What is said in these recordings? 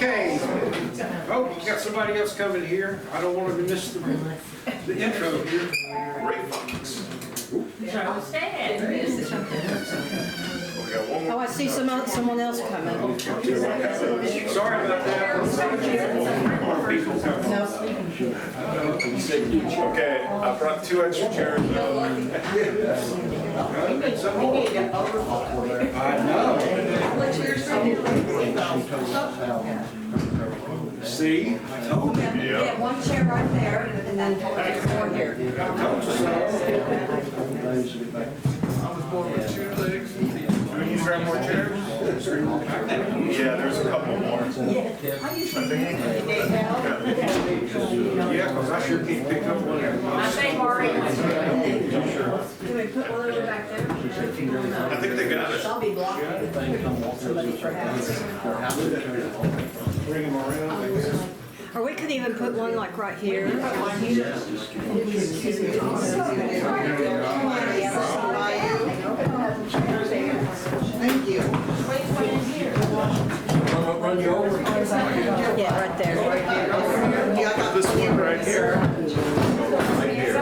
Okay. Oh, you got somebody else coming here. I don't want to miss the intro here. Ray Fox. Joe Stan. We got one Oh, more. I see someone else coming. Sorry about that. Okay, I brought 2 extra chairs. I know. See, I told you. Yeah. One chair right there, and then 4 here. I told you so. I was born with 2 legs. Do we need to grab more chairs? Yeah, there's a couple more. Yeah, because I sure can't pick up one of them. I say Maury. Can we put one over back there? I think they got it. I'll be blocking somebody perhaps. Bring them around. Or we could even put one like right here. Thank you. Yeah, right there. Yeah, I got This one right here. Right here.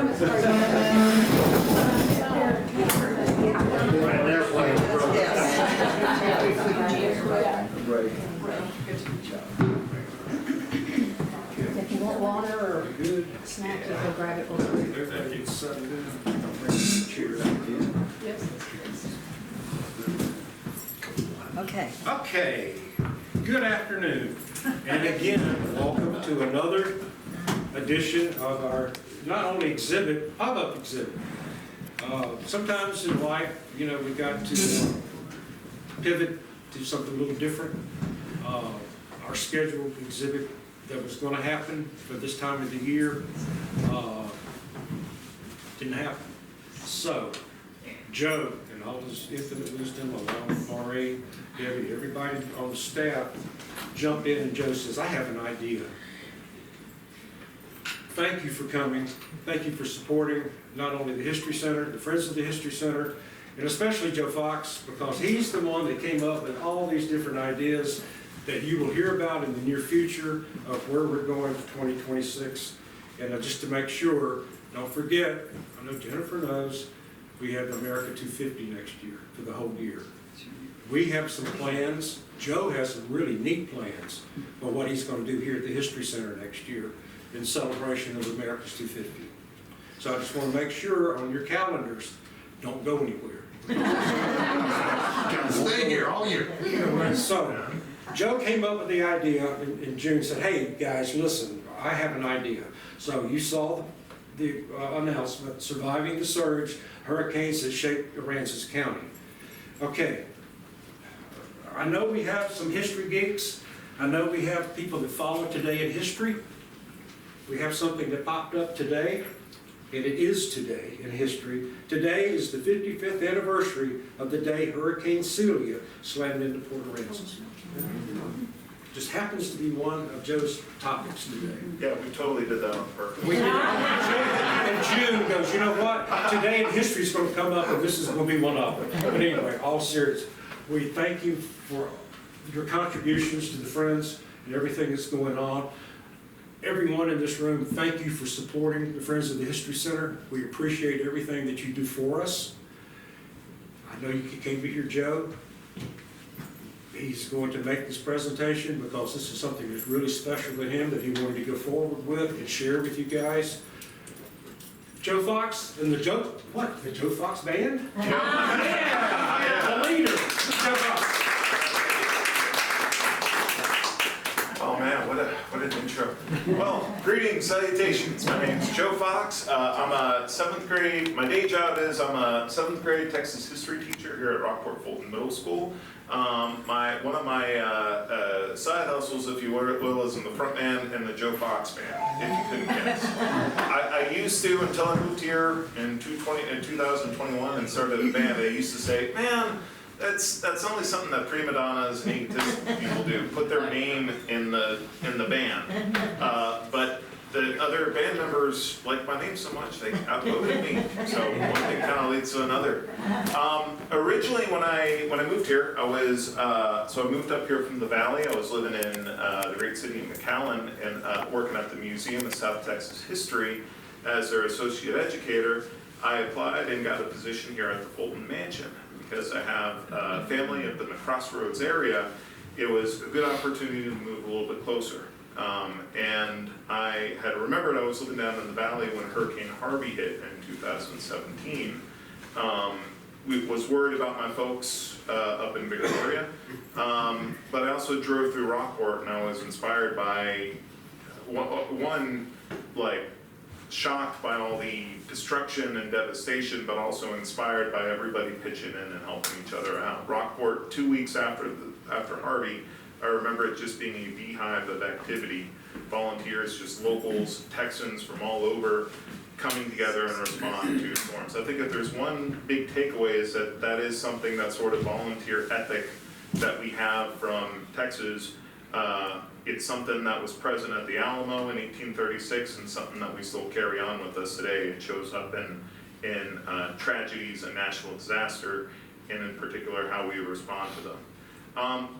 If you want water or snack, you can grab it. Okay. Okay, good afternoon. And again, welcome to another edition of our, not only exhibit, pop-up exhibit. Sometimes in life, you know, we got to pivot to something a little different. Our scheduled exhibit that was going to happen for this time of the year didn't happen. So, Joe, and all his infinite wisdom, along with Maureen, Debbie, everybody on the staff, jump in, and Joe says, I have an idea. Thank you for coming. Thank you for supporting not only the History Center, the Friends of the History Center, and especially Joe Fox, because he's the one that came up with all these different ideas that you will hear about in the near future of where we're going for 2026. And just to make sure, don't forget, I know Jennifer knows, we have America 250 next year for the whole year. We have some plans. Joe has some really neat plans for what he's going to do here at the History Center next year in celebration of America's 250. So I just want to make sure on your calendars, don't go anywhere. Stay here all year. So Joe came up with the idea in June, said, hey guys, listen, I have an idea. So you saw the announcement, surviving the surge, hurricanes that shaped Aransas County. Okay, I know we have some history geeks. I know we have people that follow today in history. We have something that popped up today, and it is today in history. Today is the 55th anniversary of the day Hurricane Celia slammed into Port Aransas. Just happens to be one of Joe's topics today. Yeah, we totally did that on purpose. We did it. And June goes, you know what? Today in history is going to come up, and this is going to be one of them. But anyway, all serious. We thank you for your contributions to the Friends and everything that's going on. Everyone in this room, thank you for supporting the Friends of the History Center. We appreciate everything that you do for us. I know you came to hear Joe. He's going to make this presentation because this is something that's really special to him that he wanted to go forward with and share with you guys. Joe Fox and the Joe Fox Band? Yeah, the leader, Joe Fox. Oh man, what an intro. Well, greetings, salutations. My name's Joe Fox. I'm a 7th grade, my day job is I'm a 7th grade Texas history teacher here at Rockport Fulton Middle School. One of my side hustles, if you will, is in the front band in the Joe Fox band, if you couldn't guess. I used to, until I moved here in 2021 and started a band, I used to say, man, that's only something that prima donnas and egotistic people do, put their name in the band. But the other band members liked my name so much, they outvoted me. So one thing kind of leads to another. Originally, when I moved here, I was, so I moved up here from the Valley. I was living in the great city of McAllen and working at the Museum of South Texas History as their associate educator. I applied and got a position here at the Fulton Mansion. Because I have family up in the Crossroads area, it was a good opportunity to move a little bit closer. And I had remembered I was living down in the valley when Hurricane Harvey hit in 2017. We was worried about my folks up in Victoria, but I also drove through Rockport and I was inspired by one like shocked by all the destruction and devastation, but also inspired by everybody pitching in and helping each other out. Rockport, 2 weeks after Harvey, I remember it just being a beehive of activity. Volunteers, just locals, Texans from all over, coming together and respond to storms. I think if there's one big takeaway is that that is something, that sort of volunteer ethic that we have from Texas. It's something that was present at the Alamo in 1836 and something that we still carry on with us today. It shows up in tragedies and national disaster, and in particular how we respond to them.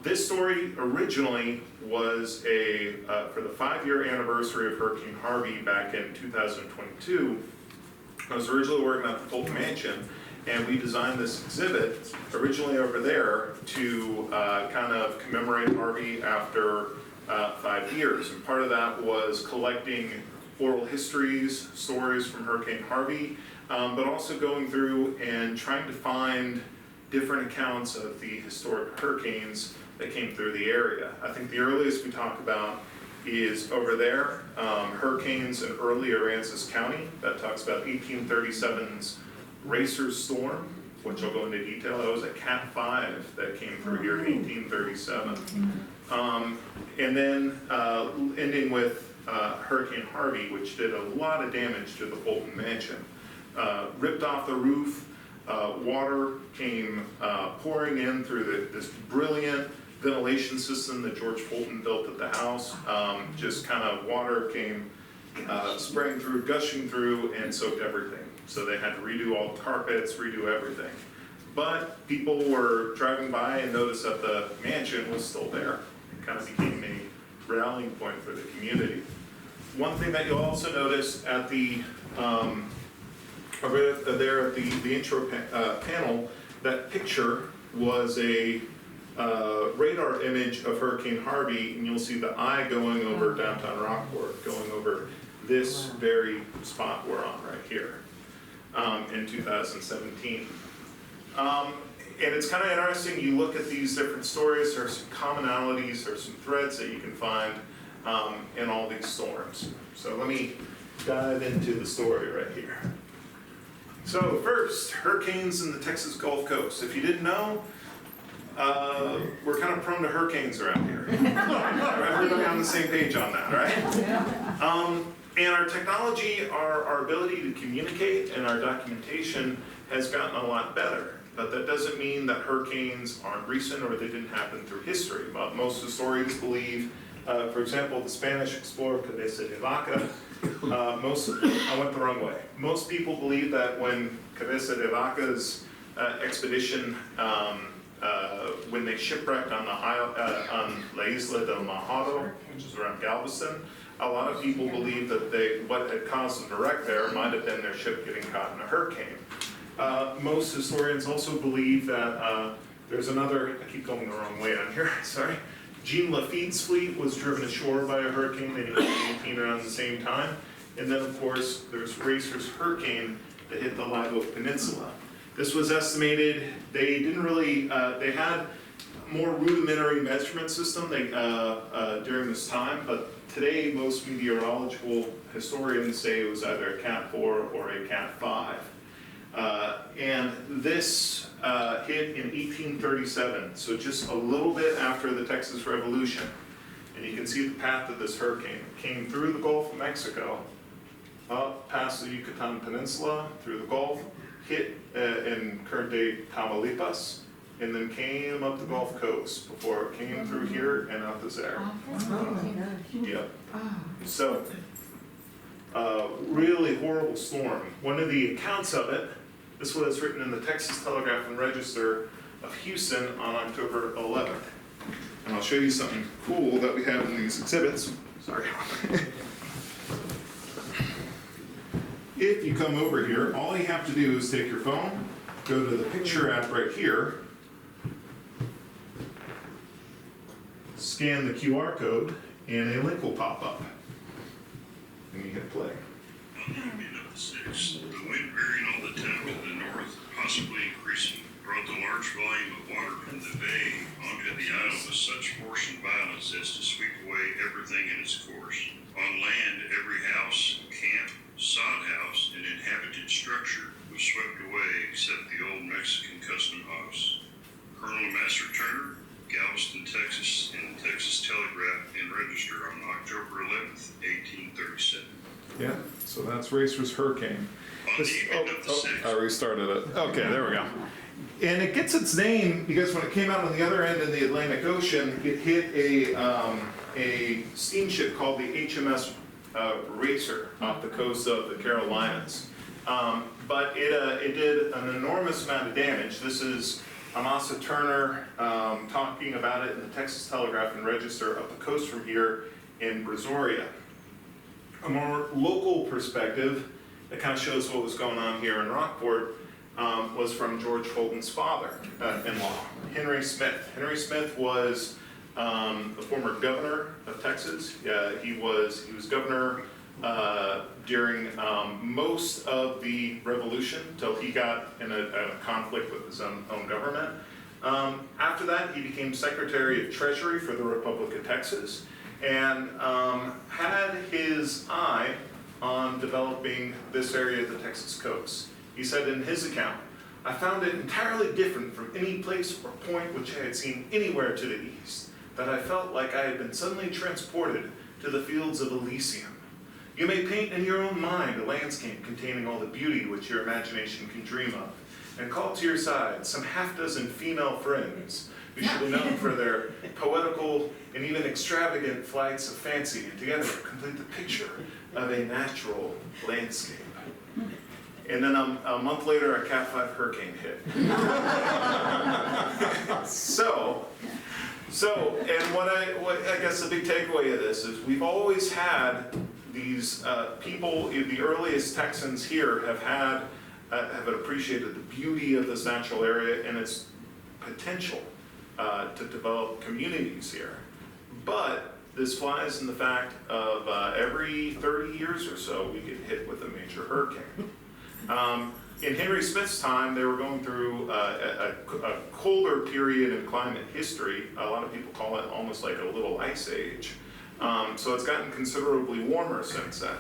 This story originally was for the 5-year anniversary of Hurricane Harvey back in 2022. I was originally working at the Fulton Mansion, and we designed this exhibit originally over there to kind of commemorate Harvey after 5 years. And part of that was collecting oral histories, stories from Hurricane Harvey, but also going through and trying to find different accounts of the historic hurricanes that came through the area. I think the earliest we talk about is over there, hurricanes in early Aransas County. That talks about 1837's Racer Storm, which I'll go into detail. That was a Cat 5 that came through here in 1837. And then ending with Hurricane Harvey, which did a lot of damage to the Fulton Mansion. Ripped off the roof, water came pouring in through this brilliant ventilation system that George Fulton built at the house. Just kind of water came spraying through, gushing through, and soaked everything. So they had to redo all the carpets, redo everything. But people were driving by and noticed that the mansion was still there. It kind of became a rallying point for the community. One thing that you'll also notice at the over there at the intro panel, that picture was a radar image of Hurricane Harvey, and you'll see the eye going over downtown Rockport, going over this very spot we're on right here in 2017. And it's kind of interesting, you look at these different stories, there's some commonalities, there's some threads that you can find in all these storms. So let me dive into the story right here. So first, hurricanes in the Texas Gulf Coast. If you didn't know, we're kind of prone to hurricanes around here. Everybody on the same page on that, right? And our technology, our ability to communicate and our documentation has gotten a lot better. But that doesn't mean that hurricanes aren't recent or they didn't happen through history. But most historians believe, for example, the Spanish explorer Cabeza de Vaca, I went the wrong way. Most people believe that when Cabeza de Vaca's expedition, when they shipwrecked on La Isla del Majado, which is around Galveston, a lot of people believe that what had caused them to wreck there might have been their ship getting caught in a hurricane. Most historians also believe that there's another, I keep going the wrong way on here, sorry. Jean Lafitte's fleet was driven ashore by a hurricane in 1818 around the same time. And then, of course, there's Racer's hurricane that hit the Live Oak Peninsula. This was estimated, they didn't really, they had more rudimentary measurement system during this time, but today most meteorological historians say it was either a Cat 4 or a Cat 5. And this hit in 1837, so just a little bit after the Texas Revolution. And you can see the path of this hurricane. It came through the Gulf of Mexico, up past the Yucatan Peninsula, through the Gulf, hit in current-day Tamaulipas, and then came up the Gulf Coast before it came through here and out to there. Yep. So, really horrible storm. One of the accounts of it, this was written in the Texas Telegraph and Register of Houston on October 11th. And I'll show you something cool that we have in these exhibits. Sorry. If you come over here, all you have to do is take your phone, go to the picture app right here, scan the QR code, and a link will pop up. And you hit play. On the evening of the 6th, the wind veering all the time to the north, possibly increasing, brought the large volume of water from the bay onto the island with such force and violence as to sweep away everything in its course. On land, every house, camp, sod house, and inhabited structure was swept away except the old Mexican custom house. Colonel Master Turner, Galveston, Texas, in the Texas Telegraph and Register on October 11th, 1837. Yeah, so that's Racer's Hurricane. On the evening of the 6th, I restarted it. Okay, there we go. And it gets its name because when it came out on the other end in the Atlantic Ocean, it hit a steamship called the HMS Racer off the coast of the Carolinas. But it did an enormous amount of damage. This is Amasa Turner talking about it in the Texas Telegraph and Register up the coast from here in Brazoria. A more local perspective that kind of shows what was going on here in Rockport was from George Fulton's father-in-law, Henry Smith. Henry Smith was the former governor of Texas. He was governor during most of the Revolution till he got in a conflict with his own government. After that, he became Secretary of Treasury for the Republic of Texas and had his eye on developing this area of the Texas coast. He said in his account, "I found it entirely different from any place or point which I had seen anywhere to the east, that I felt like I had been suddenly transported to the fields of Elysium. You may paint in your own mind a landscape containing all the beauty which your imagination can dream of, and call to your side some half-dozen female friends who should be known for their poetical and even extravagant flights of fancy, and together complete the picture of a natural landscape." And then a month later, a Cat 5 hurricane hit. And what I guess the big takeaway of this is we've always had these people, the earliest Texans here have appreciated the beauty of this natural area and its potential to develop communities here. But this flies in the fact of every 30 years or so, we get hit with a major hurricane. In Henry Smith's time, they were going through a colder period in climate history. A lot of people call it almost like a little ice age. So it's gotten considerably warmer since then.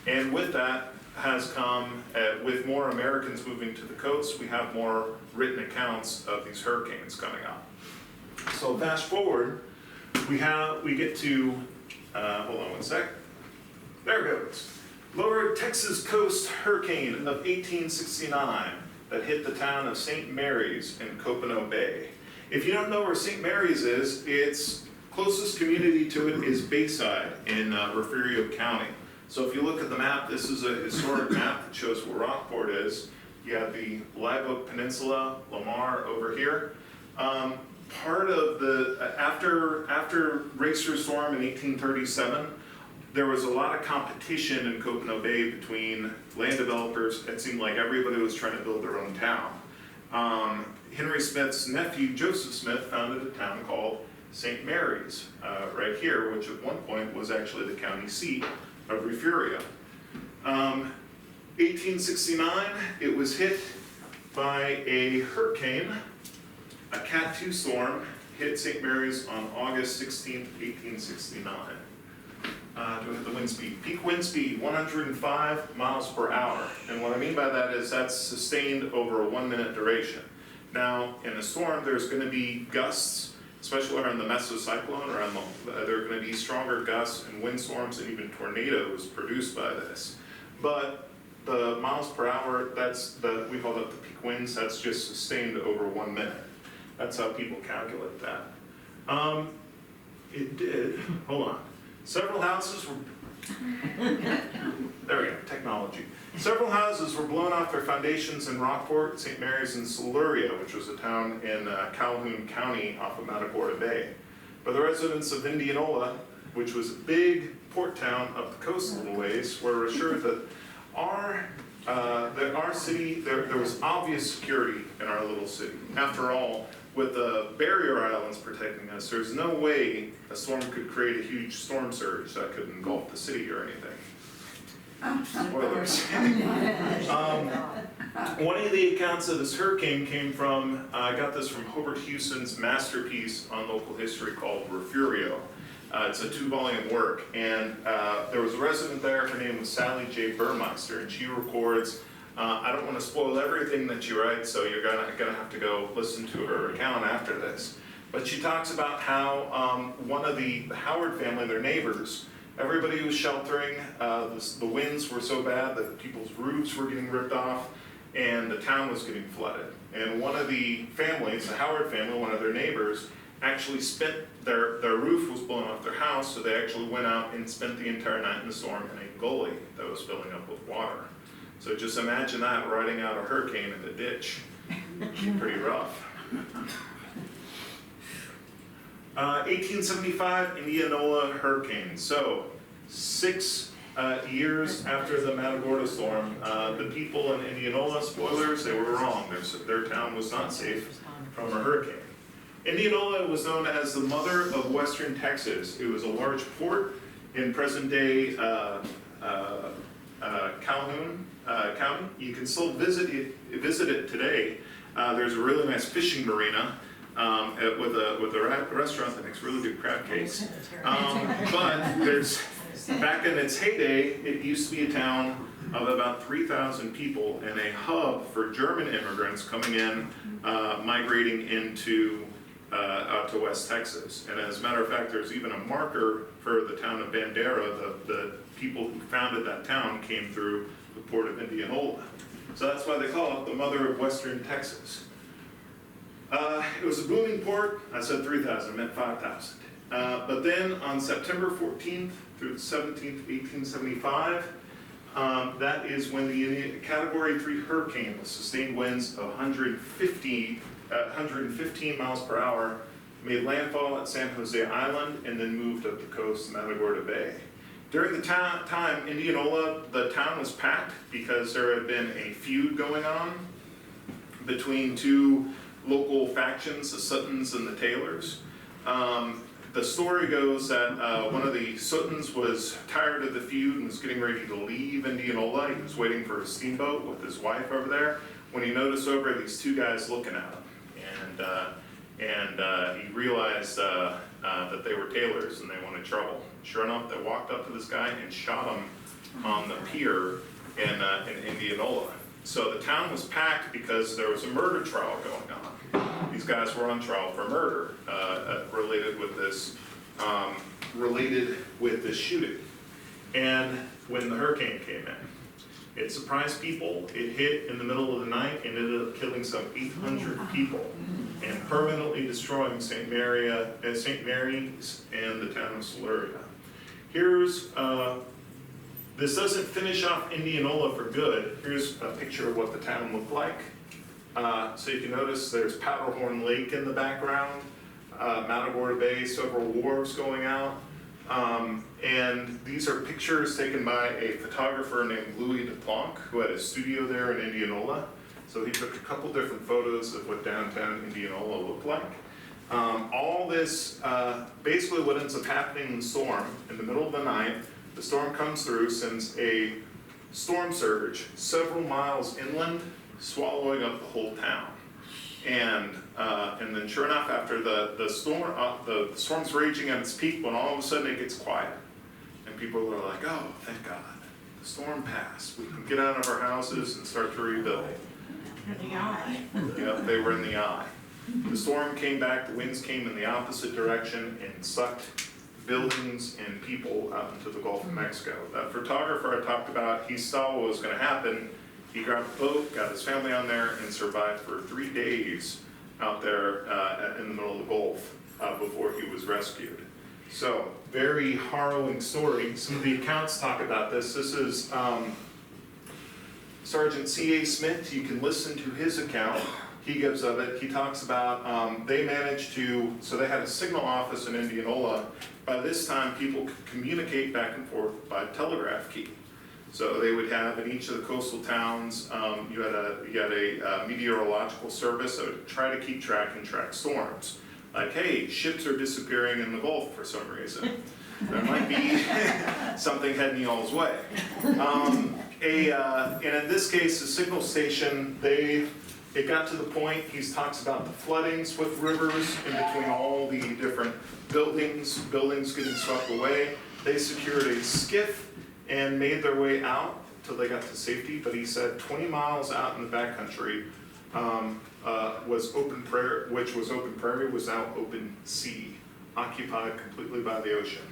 And with that has come, with more Americans moving to the coast, we have more written accounts of these hurricanes coming up. So fast forward, we get to, hold on one sec. There it goes. Lower Texas coast hurricane of 1869 that hit the town of St. Mary's in Copano Bay. If you don't know where St. Mary's is, its closest community to it is Bayside in Refugio County. So if you look at the map, this is a historic map that shows where Rockport is. You have the Live Oak Peninsula, Lamar over here. Part of the, after Racer Storm in 1837, there was a lot of competition in Copano Bay between land developers. It seemed like everybody was trying to build their own town. Henry Smith's nephew, Joseph Smith, founded a town called St. Mary's, right here, which at one point was actually the county seat of Refugio. 1869, it was hit by a hurricane. A Cat 2 storm hit St. Mary's on August 16th, 1869. Do we have the wind speed? Peak wind speed, 105 miles per hour. And what I mean by that is that's sustained over a 1 minute duration. Now, in a storm, there's going to be gusts, especially around the mesocyclone, there are going to be stronger gusts and windstorms and even tornadoes produced by this. But the miles per hour, we call that the peak winds, that's just sustained over 1 minute. That's how people calculate that. It did, hold on. Several houses There we go, technology. Several houses were blown off their foundations in Rockport, St. Mary's, and Siluria, which was a town in Calhoun County off of Matagorda Bay. But the residents of Indianola, which was a big port town up the coast a little ways, were assured that our city, there was obvious security in our little city. After all, with the barrier islands protecting us, there's no way a storm could create a huge storm surge that could engulf the city or anything. Spoilers. One of the accounts of this hurricane came from, I got this from Hobart Houston's masterpiece on local history called Refugio. It's a 2-volume work, and there was a resident there, her name was Sally J. Burmeister, and she records, I don't want to spoil everything that she writes, so you're gonna have to go listen to her account after this. But she talks about how one of the Howard family, their neighbors, everybody was sheltering, the winds were so bad that people's roofs were getting ripped off, and the town was getting flooded. And one of the families, the Howard family, one of their neighbors, actually spent, their roof was blown off their house, so they actually went out and spent the entire night in the storm in a gully that was filling up with water. So just imagine that, riding out a hurricane in a ditch. Pretty rough. 1875 Indianola hurricane. So 6 years after the Matagorda storm, the people in Indianola, spoilers, they were wrong. Their town was not safe from a hurricane. Indianola was known as the mother of Western Texas. It was a large port in present-day Calhoun County. You can still visit it today. There's a really nice fishing marina with a restaurant that makes really good crab cakes. But there's, back in its heyday, it used to be a town of about 3,000 people and a hub for German immigrants coming in, migrating into out to West Texas. And as a matter of fact, there's even a marker for the town of Bandera. The people who founded that town came through the port of Indianola. So that's why they call it the mother of Western Texas. It was a booming port. I said 3,000, I meant 5,000. But then on September 14th through the 17th, 1875, that is when the Category 3 hurricane with sustained winds of 115 miles per hour made landfall at San Jose Island and then moved up the coast to Matagorda Bay. During the time, Indianola, the town was packed because there had been a feud going on between 2 local factions, the Suttons and the Taylors. The story goes that one of the Suttons was tired of the feud and was getting ready to leave Indianola. He was waiting for a steamboat with his wife over there when he noticed over these 2 guys looking at him. And he realized that they were Taylors and they wanted trouble. Sure enough, they walked up to this guy and shot him on the pier in Indianola. So the town was packed because there was a murder trial going on. These guys were on trial for murder related with this shooting. And when the hurricane came in, it surprised people. It hit in the middle of the night and ended up killing some 800 people and permanently destroying St. Mary's and the town of Siluria. Here's, this doesn't finish off Indianola for good. Here's a picture of what the town looked like. So you can notice there's Powderhorn Lake in the background, Matagorda Bay, several wharves going out. And these are pictures taken by a photographer named Louis DePlanck, who had a studio there in Indianola. So he took a couple different photos of what downtown Indianola looked like. All this, basically what ends up happening in the storm, in the middle of the night, the storm comes through, sends a storm surge several miles inland, swallowing up the whole town. And then sure enough, after the storm's raging at its peak, when all of a sudden it gets quiet. And people are like, oh, thank God, the storm passed. We can get out of our houses and start to rebuild. Yep, they were in the eye. The storm came back, the winds came in the opposite direction and sucked buildings and people out into the Gulf of Mexico. That photographer I talked about, he saw what was gonna happen. He grabbed a boat, got his family on there, and survived for 3 days out there in the middle of the Gulf before he was rescued. So, very harrowing story. Some of the accounts talk about this. This is Sergeant C.A. Smith. You can listen to his account. He gives of it. He talks about they managed to, so they had a signal office in Indianola. By this time, people could communicate back and forth by telegraph key. So they would have in each of the coastal towns, you had a meteorological service that would try to keep track and track storms. Like, hey, ships are disappearing in the Gulf for some reason. There might be something heading y'all's way. And in this case, the signal station, it got to the point, he talks about the floodings with rivers in between all the different buildings getting swept away. They secured a skiff and made their way out till they got to safety, but he said 20 miles out in the backcountry was open prairie, which was open prairie, was now open sea, occupied completely by the ocean.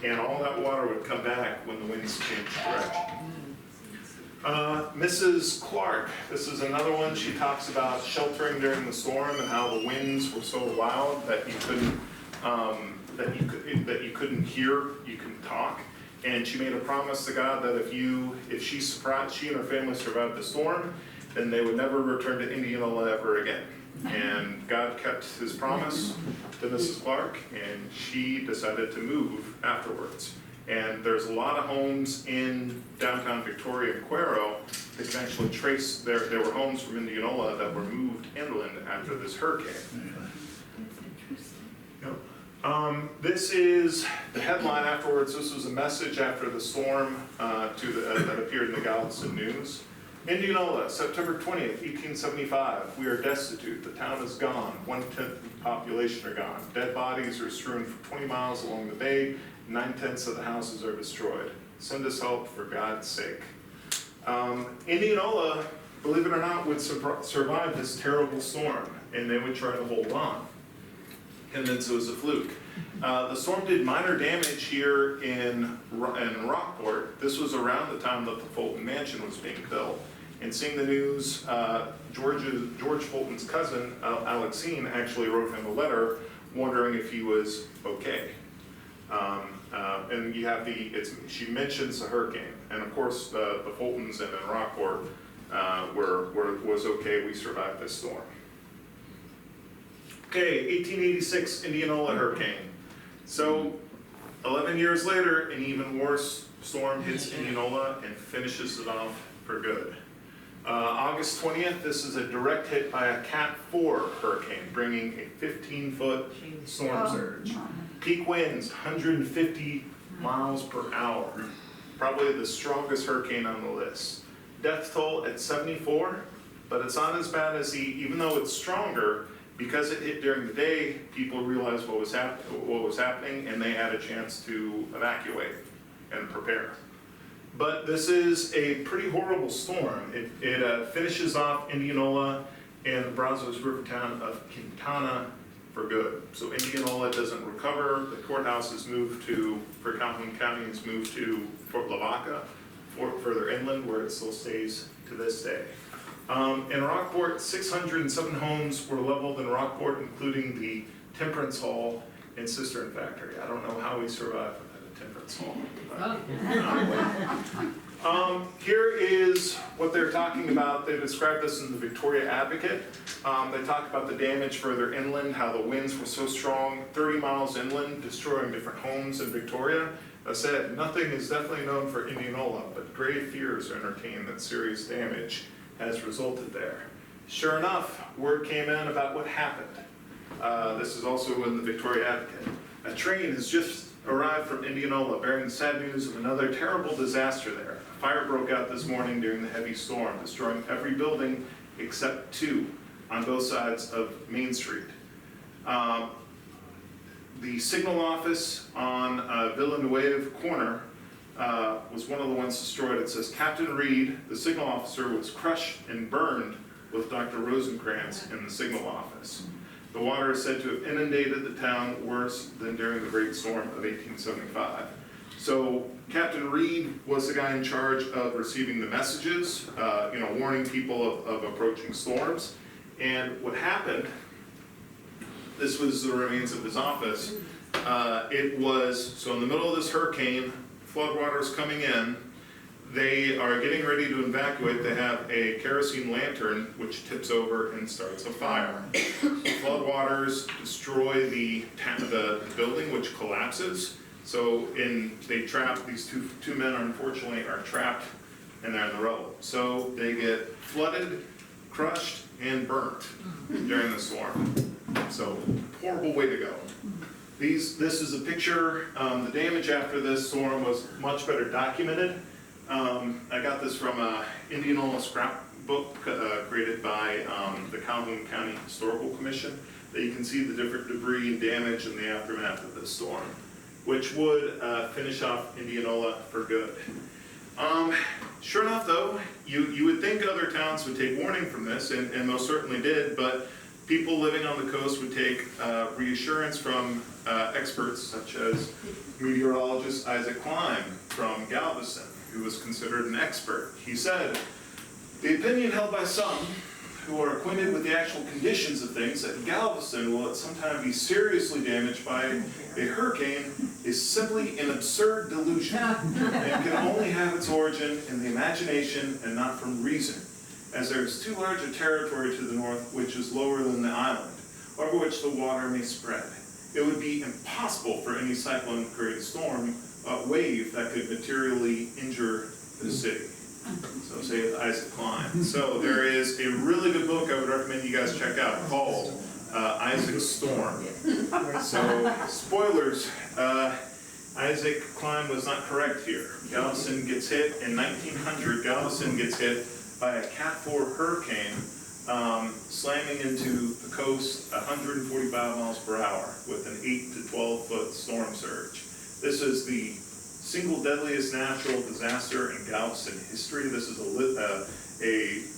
And all that water would come back when the winds changed direction. Mrs. Clark, this is another one. She talks about sheltering during the storm and how the winds were so loud that you couldn't hear, you couldn't talk. And she made a promise to God that if she and her family survived the storm, then they would never return to Indianola ever again. And God kept his promise to Mrs. Clark, and she decided to move afterwards. And there's a lot of homes in downtown Victoria and Cuero that can actually trace, there were homes from Indianola that were moved inland after this hurricane. This is the headline afterwards. This was a message after the storm that appeared in the Galveston News. Indianola, September 20th, 1875. We are destitute. The town is gone. 1/10 of the population are gone. Dead bodies are strewn for 20 miles along the bay. 9/10 of the houses are destroyed. Send us help for God's sake. Indianola, believe it or not, would survive this terrible storm, and they would try to hold on. And then so it was a fluke. The storm did minor damage here in Rockport. This was around the time that the Fulton Mansion was being built. And seeing the news, George Fulton's cousin, Alexine, actually wrote him a letter wondering if he was okay. And you have she mentions the hurricane. And of course, the Fultons and in Rockport was okay. We survived this storm. Okay, 1886 Indianola hurricane. So 11 years later, an even worse storm hits Indianola and finishes it off for good. August 20th, this is a direct hit by a Cat 4 hurricane, bringing a 15-foot storm surge. Peak winds, 150 miles per hour. Probably the strongest hurricane on the list. Death toll at 74, but it's not as bad as even though it's stronger, because it hit during the day, people realized what was happening, and they had a chance to evacuate and prepare. But this is a pretty horrible storm. It finishes off Indianola and the Brazos River town of Quintana for good. So Indianola doesn't recover. The courthouse is moved for Calhoun County, is moved to Fort Lavaca, further inland, where it still stays to this day. In Rockport, 607 homes were leveled in Rockport, including the Temperance Hall and Cistern Factory. I don't know how we survived without a Temperance Hall. Here is what they're talking about. They described this in the Victoria Advocate. They talk about the damage further inland, how the winds were so strong, 30 miles inland, destroying different homes in Victoria. I said, nothing is definitely known for Indianola, but grave fears are entertained that serious damage has resulted there. Sure enough, word came in about what happened. This is also in the Victoria Advocate. A train has just arrived from Indianola bearing the sad news of another terrible disaster there. A fire broke out this morning during the heavy storm, destroying every building except 2 on both sides of Main Street. The signal office on Villanueva Corner was one of the ones destroyed. It says, Captain Reed, the signal officer, was crushed and burned with Dr. Rosencrantz in the signal office. The water is said to have inundated the town worse than during the Great Storm of 1875. So Captain Reed was the guy in charge of receiving the messages, warning people of approaching storms. And what happened, this was the remains of his office, It was, so in the middle of this hurricane, floodwaters coming in, they are getting ready to evacuate. They have a kerosene lantern which tips over and starts a fire. Floodwaters destroy the building, which collapses. So they trap, these two men unfortunately are trapped and they're in the rubble. So they get flooded, crushed, and burnt during the storm. So horrible way to go. This is a picture. The damage after this storm was much better documented. I got this from a Indianola scrapbook created by the Calhoun County Historical Commission. That you can see the different debris and damage in the aftermath of this storm, which would finish off Indianola for good. Sure enough though, you would think other towns would take warning from this, and most certainly did, but people living on the coast would take reassurance from experts such as meteorologist Isaac Klein from Galveston, who was considered an expert. He said, "The opinion held by some who are acquainted with the actual conditions of things that Galveston will at some time be seriously damaged by a hurricane is simply an absurd delusion and can only have its origin in the imagination and not from reason, as there is too large a territory to the north which is lower than the island, over which the water may spread. It would be impossible for any cyclone to create a storm wave that could materially injure the city." So say Isaac Klein. So there is a really good book I would recommend you guys check out called Isaac's Storm. So spoilers, Isaac Klein was not correct here. Galveston gets hit in 1900. Galveston gets hit by a Cat 4 hurricane, slamming into the coast 145 miles per hour with an 8 to 12 foot storm surge. This is the single deadliest natural disaster in Galveston history. This is a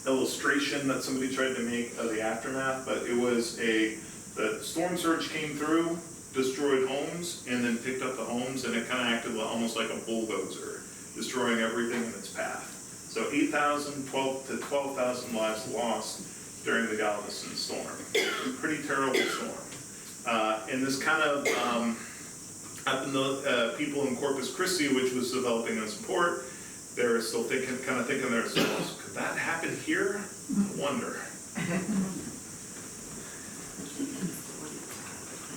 illustration that somebody tried to make of the aftermath, but it was the storm surge came through, destroyed homes, and then picked up the homes, and it kind of acted almost like a bulldozer, destroying everything in its path. So 8,000 to 12,000 lives lost during the Galveston storm. Pretty terrible storm. And this kind of happened to people in Corpus Christi, which was developing as a port. They were still kind of thinking to themselves, could that happen here? I wonder.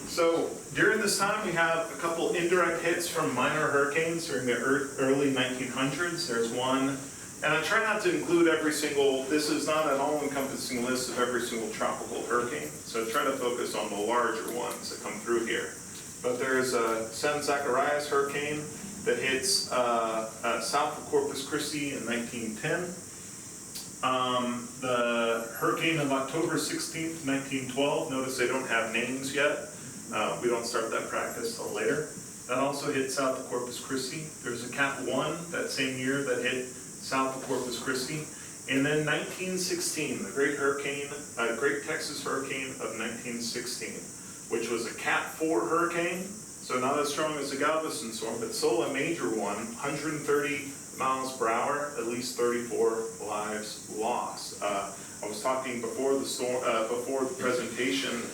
So during this time, we have a couple indirect hits from minor hurricanes during the early 1900s. There's one, and I try not to include every single, this is not an all-encompassing list of every single tropical hurricane, so I try to focus on the larger ones that come through here. But there's a San Zacharias hurricane that hits south of Corpus Christi in 1910. The hurricane of October 16th, 1912, notice they don't have names yet. We don't start that practice till later. That also hit south of Corpus Christi. There's a Cat 1 that same year that hit south of Corpus Christi. And then 1916, the Great Texas Hurricane of 1916, which was a Cat 4 hurricane, so not as strong as the Galveston storm, but still a major one, 130 miles per hour, at least 34 lives lost. I was talking before the storm, before the presentation,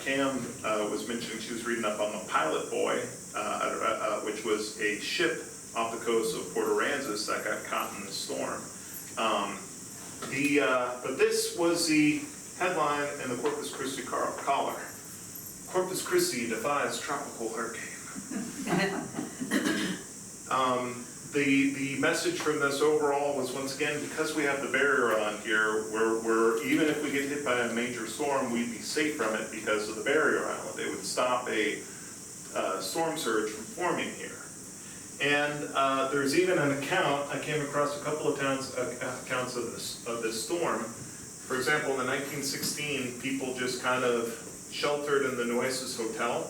Cam was mentioning she was reading up on the Pilot Boy, which was a ship off the coast of Port Aransas that got caught in the storm. But this was the headline in the Corpus Christi Caller. Corpus Christi defies tropical hurricane. The message from this overall was, once again, because we have the barrier on here, we're even if we get hit by a major storm, we'd be safe from it because of the barrier island. It would stop a storm surge from forming here. And there's even an account, I came across a couple of accounts of this storm. For example, in the 1916, people just kind of sheltered in the Nueces Hotel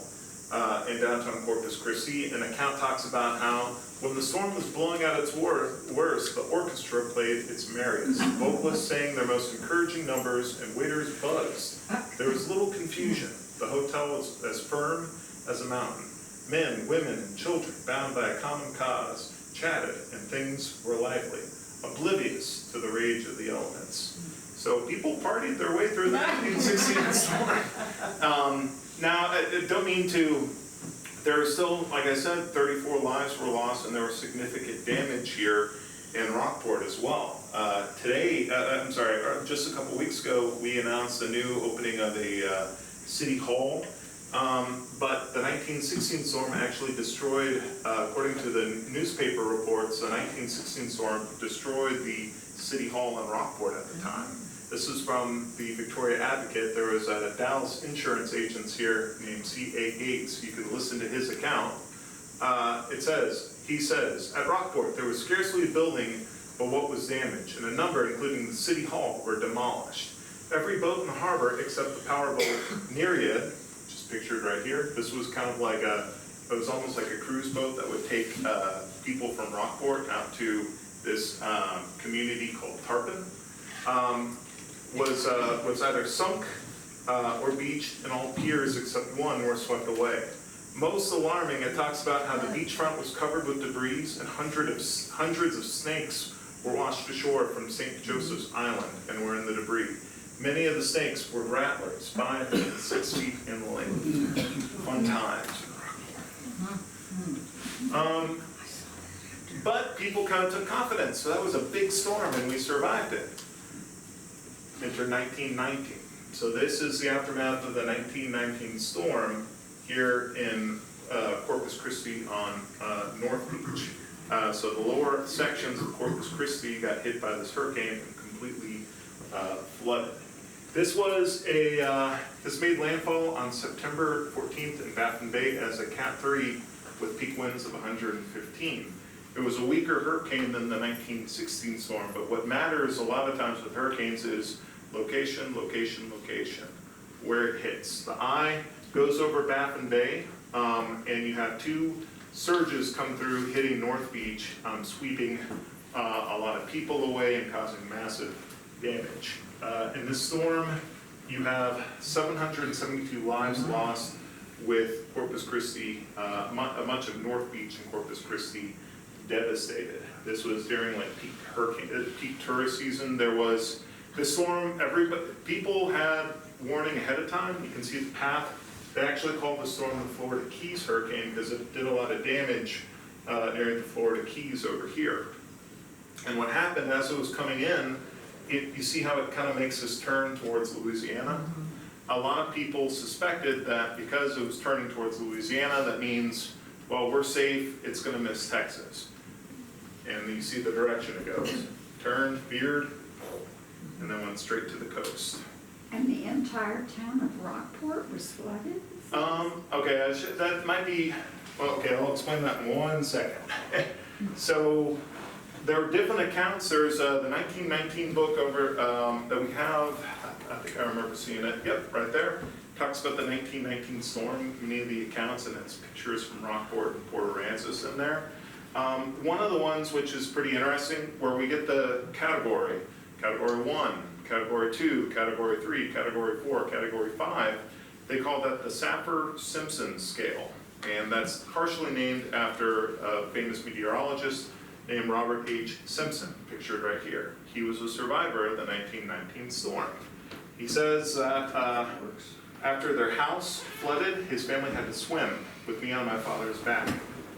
in downtown Corpus Christi. An account talks about how when the storm was blowing at its worst, the orchestra played its merriest. Vocalists sang their most encouraging numbers and waiters buzzed. There was little confusion. The hotel was as firm as a mountain. Men, women, and children, bound by a common cause, chatted, and things were lively, oblivious to the rage of the elements. So people partied their way through the 1916 storm. Now, I don't mean to There are still, like I said, 34 lives were lost, and there was significant damage here in Rockport as well. Just a couple weeks ago, we announced the new opening of a city hall. But the 1916 storm actually destroyed, according to the newspaper reports, the 1916 storm destroyed the city hall in Rockport at the time. This is from the Victoria Advocate. There was a Dallas insurance agent here named C.A. Gates. You can listen to his account. He says, at Rockport, there was scarcely a building but what was damaged, and a number, including the city hall, were demolished. Every boat in the harbor except the powerboat Nereid, which is pictured right here. This was kind of like it was almost like a cruise boat that would take people from Rockport out to this community called Tarpon. Was either sunk or beached, and all piers except one were swept away. Most alarming, it talks about how the beachfront was covered with debris and hundreds of snakes were washed ashore from St. Joseph's Island and were in the debris. Many of the snakes were rattlers, 5 and 6 feet in length. Fun times. But people kind of took confidence, so that was a big storm and we survived it. Enter 1919. So this is the aftermath of the 1919 storm here in Corpus Christi on North Beach. So the lower sections of Corpus Christi got hit by this hurricane and completely flooded. This made landfall on September 14th in Baffin Bay as a Cat 3 with peak winds of 115. It was a weaker hurricane than the 1916 storm, but what matters a lot of times with hurricanes is location, location, location, where it hits. The eye goes over Baffin Bay, and you have 2 surges come through hitting North Beach, sweeping a lot of people away and causing massive damage. In this storm, you have 772 lives lost, with Corpus Christi, much of North Beach and Corpus Christi devastated. This was during like peak tourist season. There was this storm. People had warning ahead of time. You can see the path. They actually called the storm the Florida Keys hurricane because it did a lot of damage near the Florida Keys over here. And what happened as it was coming in, you see how it kind of makes this turn towards Louisiana. A lot of people suspected that because it was turning towards Louisiana, that means, well, we're safe, it's going to miss Texas. And you see the direction it goes. Turned, veered, and then went straight to the coast. And the entire town of Rockport was flooded? Okay, that might be, well, okay, I'll explain that in 1 second. So, there are different accounts. There's the 1919 book over that we have. I think I remember seeing it. Yep, right there. Talks about the 1919 storm, many of the accounts, and it's pictures from Rockport and Port Aransas in there. One of the ones which is pretty interesting, where we get the category 1, category 2, category 3, category 4, category 5, they call that the Saffir-Simpson scale. And that's partially named after a famous meteorologist named Robert H. Simpson, pictured right here. He was a survivor of the 1919 storm. He says that after their house flooded, his family had to swim with me on my father's back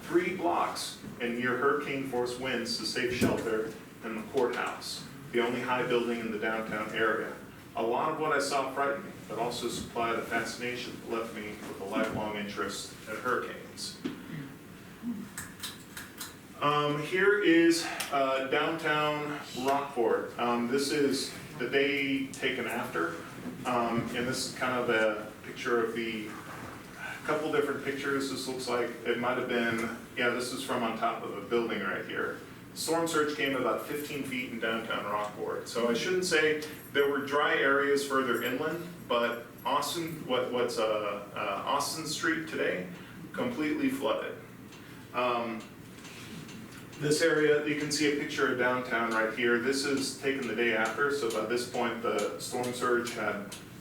3 blocks in near hurricane force winds to safe shelter in the courthouse, the only high building in the downtown area. A lot of what I saw frightened me, but also supplied a fascination that left me with a lifelong interest in hurricanes. Here is downtown Rockport. This is the day taken after, and this is kind of a picture of a couple different pictures. This looks like it might have been, yeah, this is from on top of a building right here. Storm surge came about 15 feet in downtown Rockport. So I shouldn't say there were dry areas further inland, but Austin, what's Austin Street today, completely flooded. This area, you can see a picture of downtown right here. This is taken the day after, so by this point the storm surge had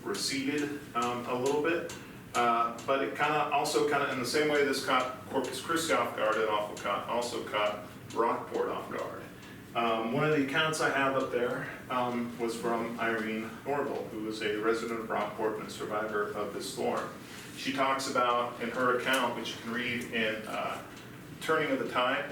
receded a little bit. But it also in the same way this caught Corpus Christi off guard, it also caught Rockport off guard. One of the accounts I have up there was from Irene Norville, who was a resident of Rockport and a survivor of this storm. She talks about, in her account, which you can read in Turning of the Tide,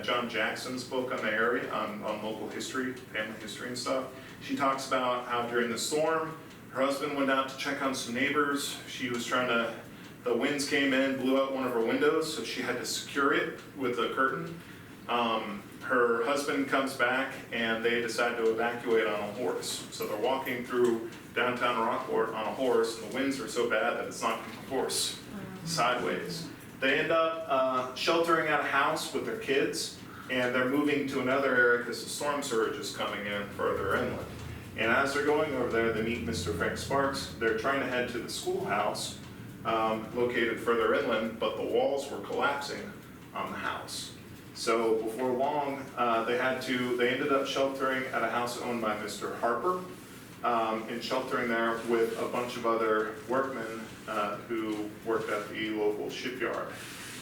John Jackson's book on the area, on local history, family history and stuff. She talks about how during the storm, her husband went out to check on some neighbors. She was the winds came in, blew out one of her windows, so she had to secure it with a curtain. Her husband comes back and they decide to evacuate on a horse. So they're walking through downtown Rockport on a horse, and the winds are so bad that it's knocking the horse sideways. They end up sheltering at a house with their kids, and they're moving to another area because the storm surge is coming in further inland. And as they're going over there, they meet Mr. Frank Sparks. They're trying to head to the schoolhouse located further inland, but the walls were collapsing on the house. So before long, they ended up sheltering at a house owned by Mr. Harper, and sheltering there with a bunch of other workmen who worked at the local shipyard.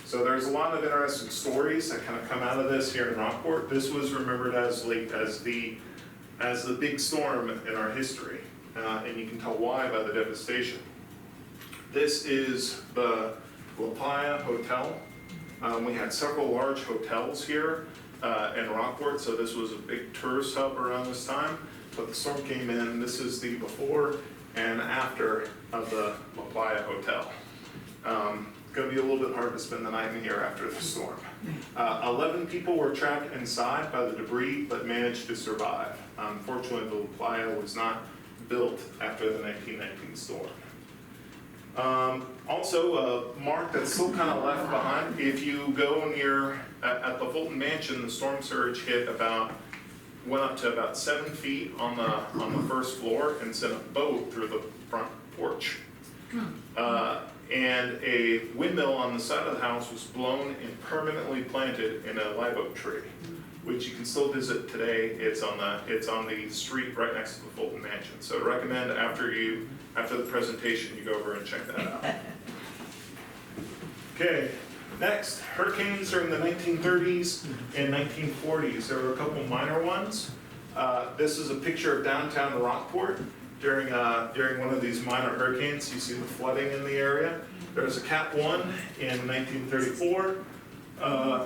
So there's a lot of interesting stories that kind of come out of this here in Rockport. This was remembered as the big storm in our history, and you can tell why by the devastation. This is the La Playa Hotel. We had several large hotels here in Rockport, so this was a big tourist hub around this time. But the storm came in. This is the before and after of the La Playa Hotel. It's going to be a little bit hard to spend the night in here after the storm. 11 people were trapped inside by the debris, but managed to survive. Unfortunately, the La Playa was not built after the 1919 storm. Also, a mark that's still kind of left behind, if you go near, at the Fulton Mansion, the storm surge went up to about 7 feet on the first floor and sent a boat through the front porch. And a windmill on the side of the house was blown and permanently planted in a live oak tree, which you can still visit today. It's on the street right next to the Fulton Mansion. So I recommend after the presentation, you go over and check that out. Okay, next, hurricanes are in the 1930s and 1940s. There were a couple minor ones. This is a picture of downtown Rockport during one of these minor hurricanes. You see the flooding in the area. There was a Cat 1 in 1934,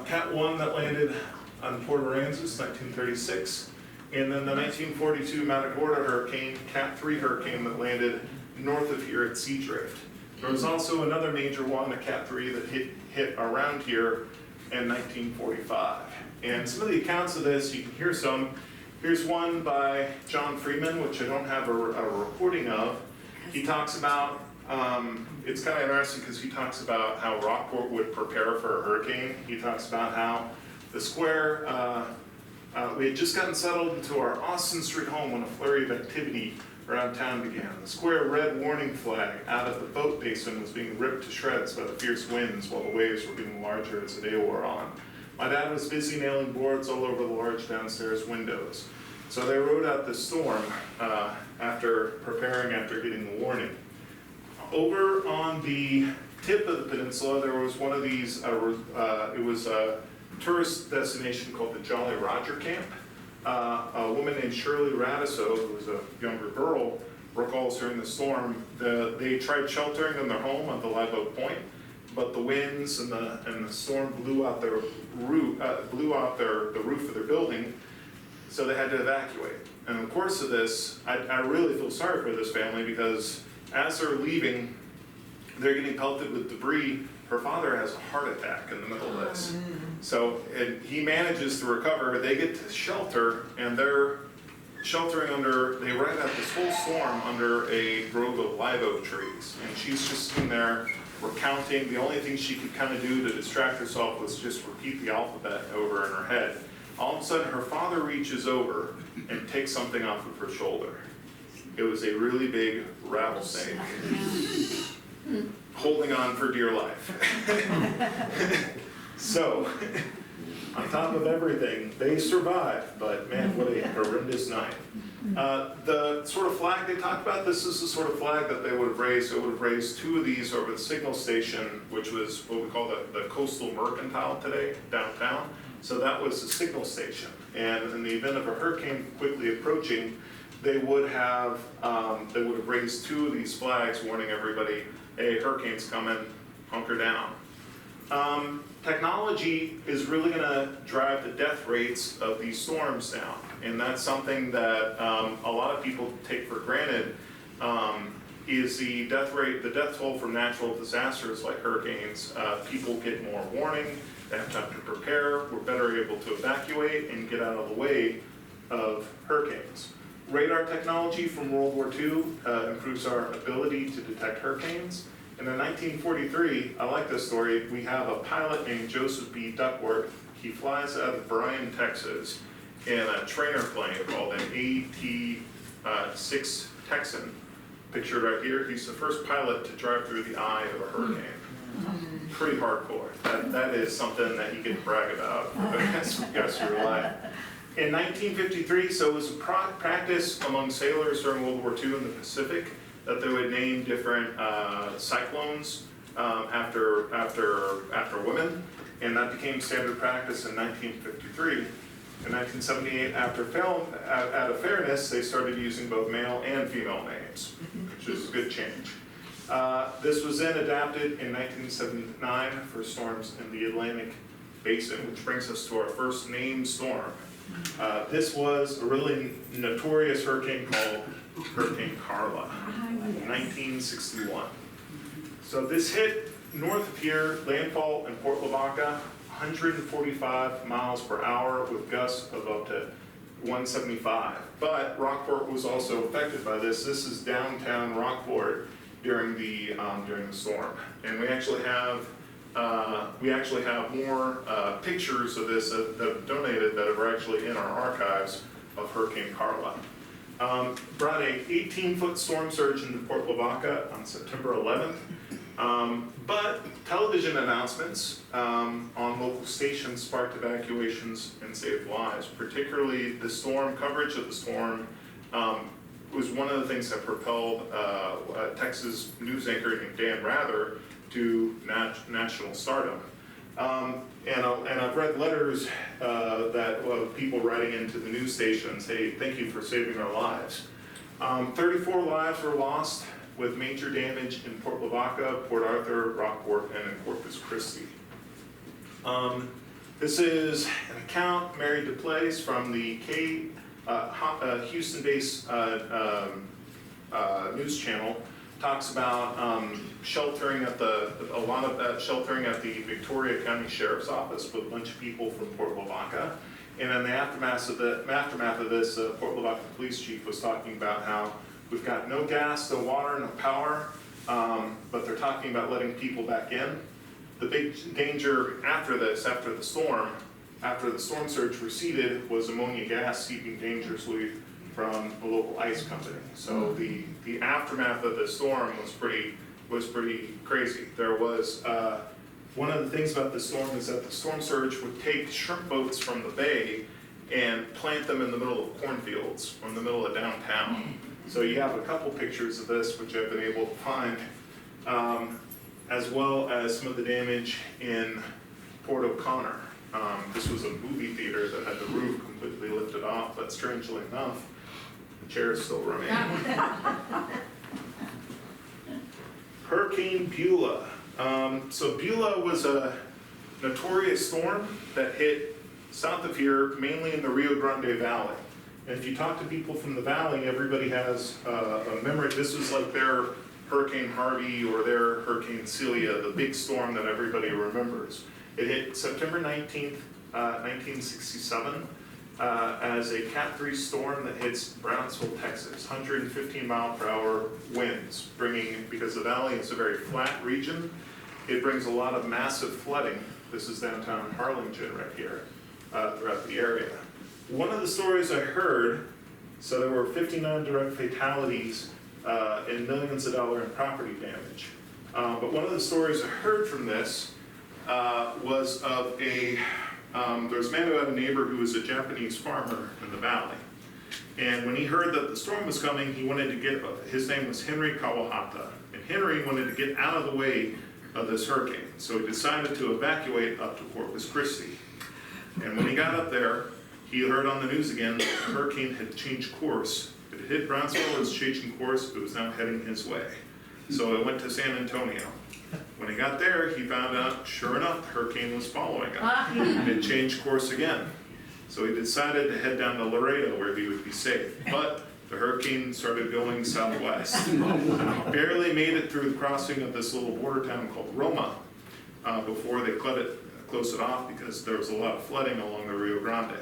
Cat 1 that landed on Port Aransas, 1936, and then the 1942 Matagorda hurricane, Cat 3 hurricane that landed north of here at Seadrift. There was also another major one, a Cat 3, that hit around here in 1945. And some of the accounts of this, you can hear some. Here's one by John Freeman, which I don't have a recording of. He talks about, it's kind of interesting because he talks about how Rockport would prepare for a hurricane. He talks about how the square, we had just gotten settled into our Austin Street home when a flurry of activity around town began. The square red warning flag out of the boat basin was being ripped to shreds by the fierce winds while the waves were getting larger as the day wore on. My dad was busy nailing boards all over the large downstairs windows. So they rode out the storm after getting the warning. Over on the tip of the peninsula, there was one of these, it was a tourist destination called the Jolly Roger Camp. A woman named Shirley Radiso, who was a younger girl, recalls during the storm, they tried sheltering in their home on the Live Oak Point, but the winds and the storm blew out the roof of their building, so they had to evacuate. And in the course of this, I really feel sorry for this family because as they're leaving, they're getting pelted with debris. Her father has a heart attack in the middle of this. So he manages to recover. They get to shelter, and they're sheltering they ride out this whole storm under a grove of live oak trees. And she's just sitting there recounting. The only thing she could kind of do to distract herself was just repeat the alphabet over in her head. All of a sudden, her father reaches over and takes something off of her shoulder. It was a really big rattlesnake. Holding on for dear life. So, on top of everything, they survived, but man, what a horrendous night. The sort of flag they talked about, this is the sort of flag that they would have raised. They would have raised 2 of these over the signal station, which was what we call the Coastal Mercantile today, downtown. So that was the signal station. And in the event of a hurricane quickly approaching, they would have raised 2 of these flags warning everybody hey, hurricane's coming, hunker down. Technology is really gonna drive the death rates of these storms down. And that's something that a lot of people take for granted, is the death rate, the death toll from natural disasters like hurricanes. People get more warning, they have time to prepare, we're better able to evacuate and get out of the way of hurricanes. Radar technology from World War II improves our ability to detect hurricanes. And in 1943, I like this story, we have a pilot named Joseph B. Duckworth. He flies out of Bryan, Texas, in a trainer plane called an AT-6 Texan. Pictured right here, he's the first pilot to drive through the eye of a hurricane. Pretty hardcore. That is something that you can brag about for the rest of your life. In 1953, so it was a practice among sailors during World War II in the Pacific that they would name different cyclones after women, and that became standard practice in 1953. In 1978, out of fairness, they started using both male and female names, which is a good change. This was then adapted in 1979 for storms in the Atlantic Basin, which brings us to our first named storm. This was a really notorious hurricane called Hurricane Carla, 1961. So this hit north of here, landfall in Port Lavaca, 145 miles per hour with gusts of up to 175. But Rockport was also affected by this. This is downtown Rockport during the storm, and we actually have more pictures of this that have donated that are actually in our archives of Hurricane Carla. Brought a 18-foot storm surge into Port Lavaca on September 11th. But television announcements on local stations sparked evacuations and saved lives. Particularly the storm, coverage of the storm was one of the things that propelled Texas news anchor named Dan Rather to national stardom. And I've read letters that people writing into the news stations, hey, thank you for saving our lives. 34 lives were lost with major damage in Port Lavaca, Port Arthur, Rockport, and in Corpus Christi. This is an account Mary DePlace from the Houston-based news channel. Talks about sheltering at a lot of that sheltering at the Victoria County Sheriff's Office with a bunch of people from Port Lavaca. And in the aftermath of this, Port Lavaca police chief was talking about how we've got no gas, no water, no power, but they're talking about letting people back in. The big danger after this, after the storm surge receded, was ammonia gas seeping dangerously from a local ice company. So the aftermath of the storm was pretty crazy. There was one of the things about the storm is that the storm surge would take shrimp boats from the bay and plant them in the middle of cornfields or in the middle of downtown. So you have a couple pictures of this, which I've been able to find, as well as some of the damage in Port O'Connor. This was a movie theater that had the roof completely lifted off, but strangely enough, the chairs still remain. Hurricane Beulah. So Beulah was a notorious storm that hit south of here, mainly in the Rio Grande Valley. And if you talk to people from the valley, everybody has a memory. This was like their Hurricane Harvey or their Hurricane Celia, the big storm that everybody remembers. It hit September 19th, 1967, as a Cat 3 storm that hits Brownsville, Texas. 115 mile per hour winds, because the valley is a very flat region, it brings a lot of massive flooding. This is downtown Harlingen right here, throughout the area. One of the stories I heard, so there were 59 direct fatalities and millions of dollars in property damage. But one of the stories I heard from this was of there's a man who had a neighbor who was a Japanese farmer in the valley. And when he heard that the storm was coming, he wanted to his name was Henry Kawahata. And Henry wanted to get out of the way of this hurricane. So he decided to evacuate up to Corpus Christi. And when he got up there, he heard on the news again that the hurricane had changed course. It hit Brownsville, it was changing course, it was now heading his way. So it went to San Antonio. When he got there, he found out, sure enough, the hurricane was following him. It changed course again. So he decided to head down to Laredo where he would be safe. But the hurricane started going southwest. Barely made it through the crossing of this little border town called Roma before they closed it off because there was a lot of flooding along the Rio Grande.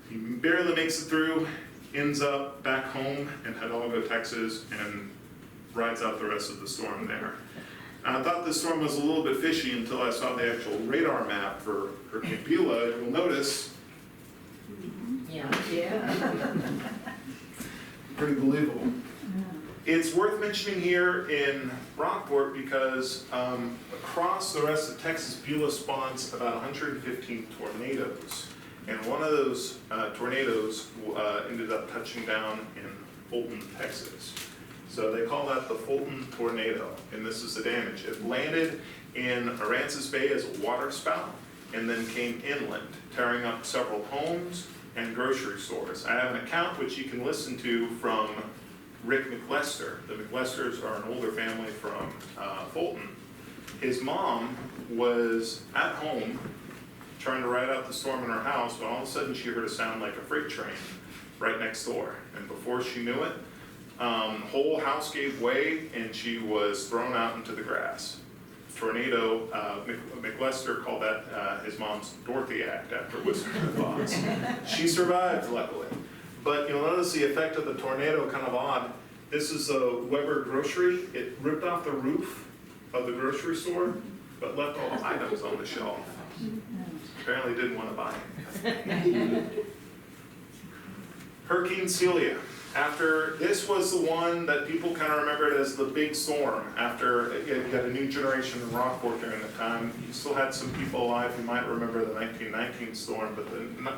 He barely makes it through, ends up back home in Hidalgo, Texas, and rides out the rest of the storm there. I thought the storm was a little bit fishy until I saw the actual radar map for Hurricane Beulah. You'll notice, Yeah. pretty believable. It's worth mentioning here in Rockport because across the rest of Texas, Beulah spawns about 115 tornadoes. And one of those tornadoes ended up touching down in Fulton, Texas. So they call that the Fulton tornado, and this is the damage. It landed in Aransas Bay as a water spout, and then came inland, tearing up several homes and grocery stores. I have an account which you can listen to from Rick McLester. The McLesters are an older family from Fulton. His mom was at home trying to ride out the storm in her house, but all of a sudden she heard a sound like a freight train right next door. And before she knew it, the whole house gave way and she was thrown out into the grass. Tornado, McLester called that his mom's Dorothy Act after Wizard of Oz. She survived, luckily. But you'll notice the effect of the tornado kind of odd. This is a Weber grocery. It ripped off the roof of the grocery store, but left all the items on the shelf. Apparently didn't want to buy it. Hurricane Celia. After, this was the one that people kind of remembered as the big storm. After you got a new generation in Rockport during the time, you still had some people alive who might remember the 1919 storm, but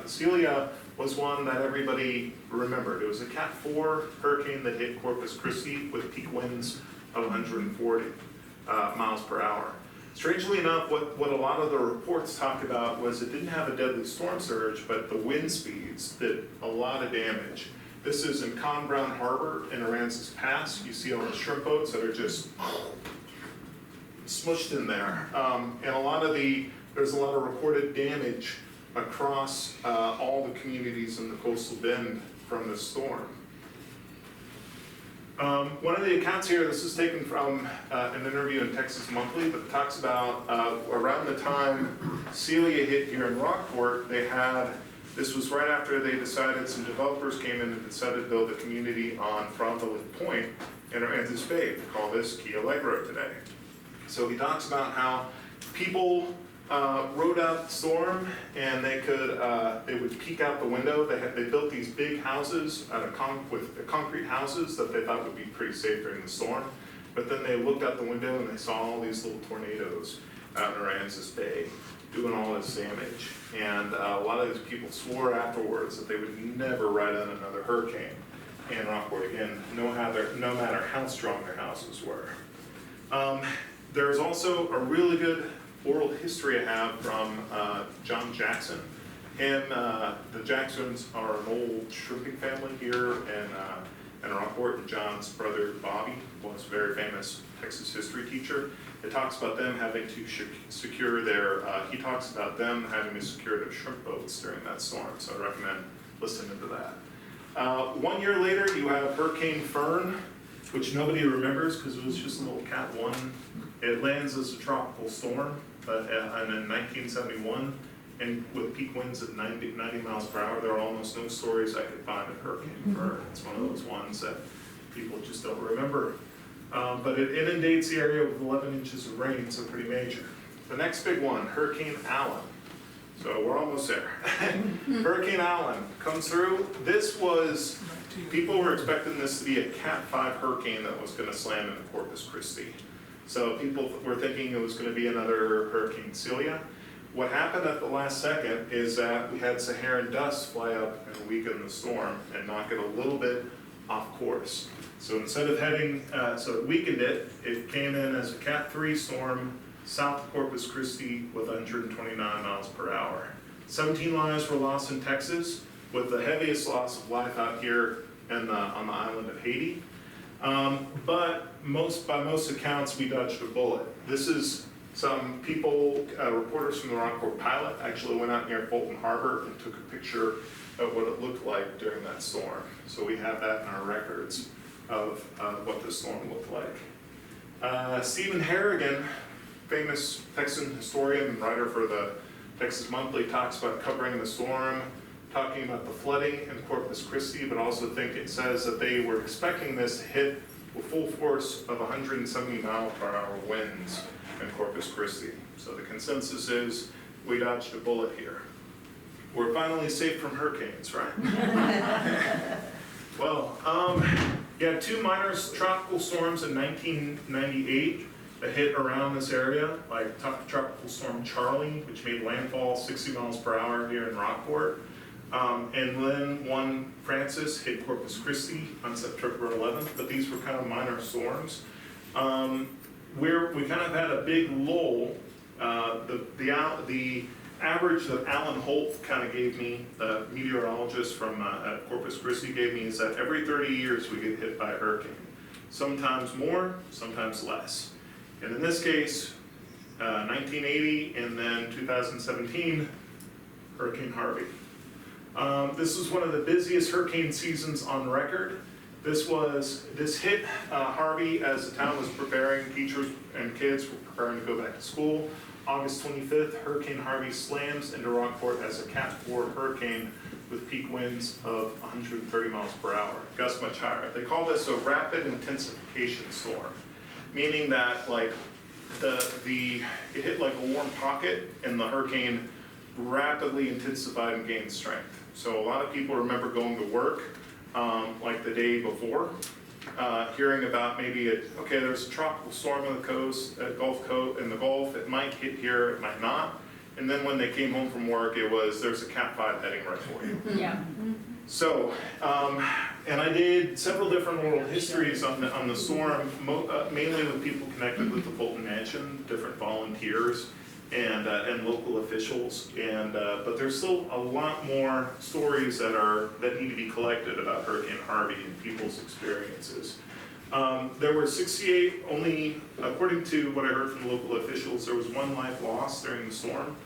the Celia was one that everybody remembered. It was a Cat 4 hurricane that hit Corpus Christi with peak winds of 140 miles per hour. Strangely enough, what a lot of the reports talked about was it didn't have a deadly storm surge, but the wind speeds did a lot of damage. This is in Con Brown Harbor in Aransas Pass. You see all the shrimp boats that are just smushed in there. And there's a lot of reported damage across all the communities in the coastal bend from this storm. One of the accounts here, this is taken from an interview in Texas Monthly, but it talks about around the time Celia hit here in Rockport, this was right after they decided, some developers came in and decided to build a community on Frontenac Point in Aransas Bay. We call this Key Allegro today. So he talks about how people rode out the storm and they would peek out the window. They built these big houses with concrete houses that they thought would be pretty safe during the storm. But then they looked out the window and they saw all these little tornadoes out in Aransas Bay doing all this damage. And a lot of these people swore afterwards that they would never ride on another hurricane in Rockport again, no matter how strong their houses were. There's also a really good oral history I have from John Jackson. The Jacksons are an old shrimping family here in Rockport, and John's brother Bobby was a very famous Texas history teacher. It talks about them having to secure their shrimp boats during that storm, so I recommend listening to that. 1 year later, you have Hurricane Fern, which nobody remembers because it was just a little Cat 1. It lands as a tropical storm, and in 1971, and with peak winds at 90 miles per hour, there are almost no stories I could find of Hurricane Fern. It's one of those ones that people just don't remember. But it inundates the area with 11 inches of rain, so pretty major. The next big one, Hurricane Allen. So we're almost there. Hurricane Allen comes through. People were expecting this to be a Cat 5 hurricane that was going to slam into Corpus Christi. So people were thinking it was going to be another Hurricane Celia. What happened at the last second is that we had Saharan dust fly up and weaken the storm and knock it a little bit off course. So instead of so it weakened it, it came in as a Cat 3 storm south of Corpus Christi with 129 miles per hour. 17 lives were lost in Texas, with the heaviest loss of life out here on the island of Haiti. But by most accounts, we dodged a bullet. This is some people, reporters from the Rockport Pilot actually went out near Fulton Harbor and took a picture of what it looked like during that storm. So we have that in our records of what the storm looked like. Stephen Harrigan, famous Texan historian and writer for the Texas Monthly, talks about covering the storm, talking about the flooding in Corpus Christi, but also it says that they were expecting this to hit with full force of 170 mile/hour winds in Corpus Christi. So the consensus is we dodged a bullet here. We're finally safe from hurricanes, right? Well, you had two minor tropical storms in 1998 that hit around this area, like Tropical Storm Charlie, which made landfall 60 miles per hour here in Rockport. And then one Francis hit Corpus Christi on September 11th, but these were kind of minor storms. We kind of had a big lull. The average that Alan Holt kind of gave me, the meteorologist from at Corpus Christi gave me, is that every 30 years we get hit by a hurricane. Sometimes more, sometimes less. And in this case, 1980 and then 2017, Hurricane Harvey. This was one of the busiest hurricane seasons on record. This hit Harvey as the town was preparing, teachers and kids were preparing to go back to school. August 25th, Hurricane Harvey slams into Rockport as a Cat 4 hurricane with peak winds of 130 miles per hour, gusts much higher. They call this a rapid intensification storm, meaning that like it hit like a warm pocket and the hurricane rapidly intensified and gained strength. So a lot of people remember going to work like the day before, hearing about there's a tropical storm on the coast, in the Gulf, it might hit here, it might not. And then when they came home from work, there's a Cat 5 heading right for you. Yeah. So, and I did several different oral histories on the storm, mainly with people connected with the Fulton Mansion, different volunteers and local officials. But there's still a lot more stories that need to be collected about Hurricane Harvey and people's experiences. There were 68, only according to what I heard from local officials, there was one life lost during the storm.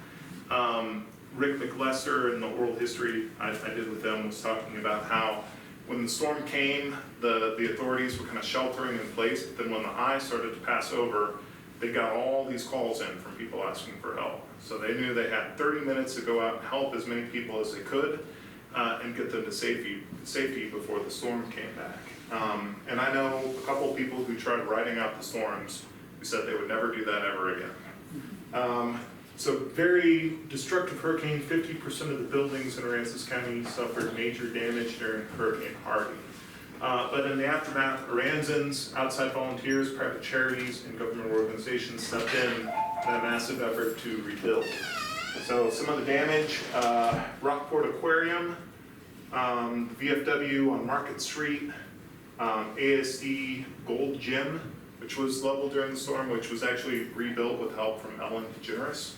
Rick McLester in the oral history I did with them was talking about how when the storm came, the authorities were kind of sheltering in place, but then when the eye started to pass over, they got all these calls in from people asking for help. So they knew they had 30 minutes to go out and help as many people as they could and get them to safety before the storm came back. And I know a couple of people who tried writing out the storms who said they would never do that ever again. So very destructive hurricane. 50% of the buildings in Aransas County suffered major damage during Hurricane Harvey. But in the aftermath, Aransans, outside volunteers, private charities, and government organizations stepped in a massive effort to rebuild. So some of the damage, Rockport Aquarium, VFW on Market Street, ASD Gold Gym, which was leveled during the storm, which was actually rebuilt with help from Ellen DeGeneres.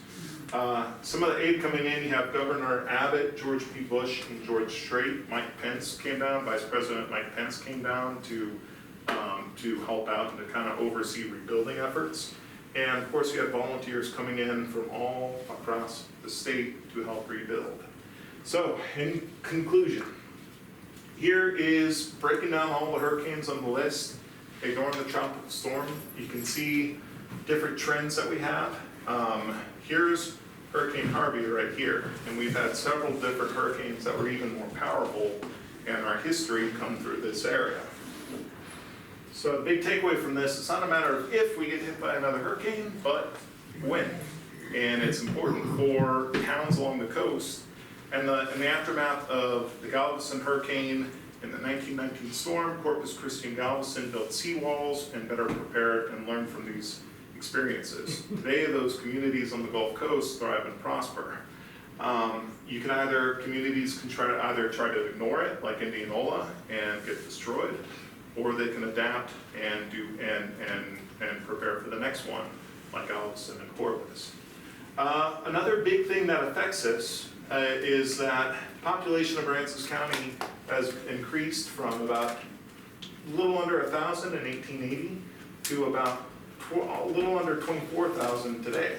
Some of the aid coming in, you have Governor Abbott, George P. Bush, and George Strait. Mike Pence came down, Vice President Mike Pence came down to help out and to kind of oversee rebuilding efforts. And of course, you have volunteers coming in from all across the state to help rebuild. So, in conclusion, here is breaking down all the hurricanes on the list, ignoring the tropical storm. You can see different trends that we have. Here's Hurricane Harvey right here, and we've had several different hurricanes that were even more powerful in our history come through this area. So a big takeaway from this, it's not a matter of if we get hit by another hurricane, but when. And it's important for towns along the coast. And in the aftermath of the Galveston hurricane in the 1919 storm, Corpus Christi and Galveston built seawalls and better prepared and learned from these experiences. Today, those communities on the Gulf Coast thrive and prosper. Communities can try to ignore it, like Indianola, and get destroyed, or they can adapt and prepare for the next one, like Galveston and Corpus. Another big thing that affects us is that the population of Aransas County has increased from about a little under 1,000 in 1880 to about a little under 24,000 today.